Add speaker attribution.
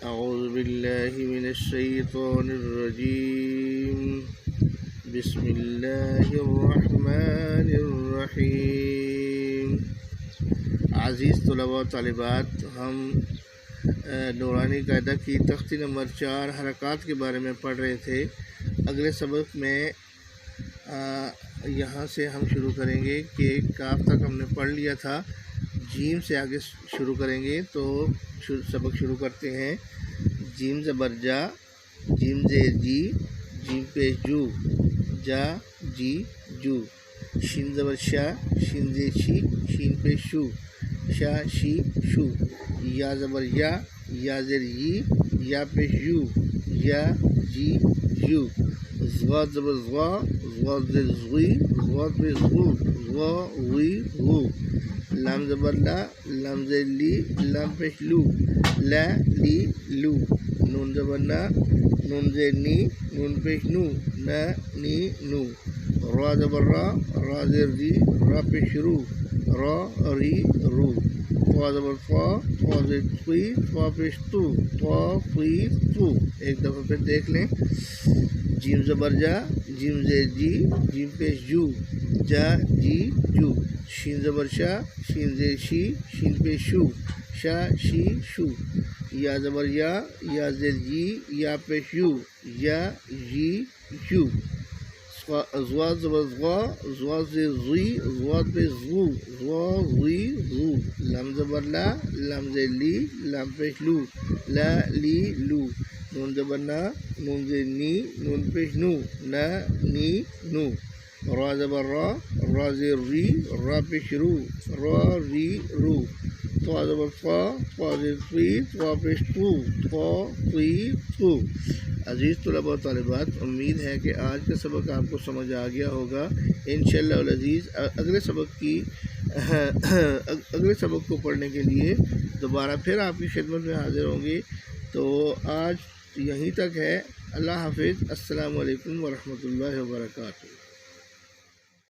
Speaker 1: أعوذ بالله من الشيطان الرجيم بسم الله الرحمن الرحیم۔ عزیز طلباء و طالبات، ہم نورانی قاعدہ کی تختی نمبر 4 حرکات کے بارے میں پڑھ رہے تھے۔ اگلے سبق میں یہاں سے ہم شروع کریں گے کہ کاف تک ہم نے پڑھ لیا تھا، جیم سے آگے شروع کریں گے۔ تو سبق شروع کرتے ہیں۔ جیم زبر جا، جیم زیر جی، جیم پیش جو، جا جی جو۔ شین زبر شا، شین زیر شی، شین پیش شو، شا شی شو۔ یا زبر یا، یا زیر یی، یا پیش یو، یا جی یو۔ زواد زبر زوا، زواد زیر زوی، زواد پیش زو، زوا وی غو۔ لام زبر لا، لام زیر لی، لام پیش لو، لا لی لو۔ نون زبر نا، نون زیر نی، نون پیش نو، نا نی نو۔ را زبر را، را زیر ری، را پیش رو، را ری رو۔ فا زبر فا، فا زیر فی، فا پیش تو، فا فی فو۔ ایک دفعہ پھر دیکھ لیں۔ جیم زبر جا، جیم زیر جی، جیم پیش جو، جا جی جو۔ شین زبر شا، شین زیر شی، شین پیش شو، شا شی شو۔ یا زبر یا، یا زیر یی، یا پیش یو، یا جی یو۔ زواد زبر زوا، زواد زیر زوی، زواد پیش زو، زوا وی غو۔ لام زبر لا، لام زیر لی، لام پیش لو، لا لی لو۔ نون زبر نا، نون زیر نی، نون پیش نو، نا نی نو۔ را زبر را، را زیر ری، را پیش رو، را ری رو۔ فا زبر فا، فا زیر فی، فا پیش تو، فا فی فو۔ عزیز طلباء و طالبات، امید ہے کہ آج کا سبق آپ کو سمجھ آ گیا ہوگا انشاءاللہ العزیز۔ اگلے سبق کو پڑھنے کے لیے دوبارہ پھر آپ کی خدمت میں حاضر ہوں گے۔ تو آج یہیں تک ہے۔ اللہ حافظ۔ السلام علیکم ورحمۃ اللہ وبرکاتہ۔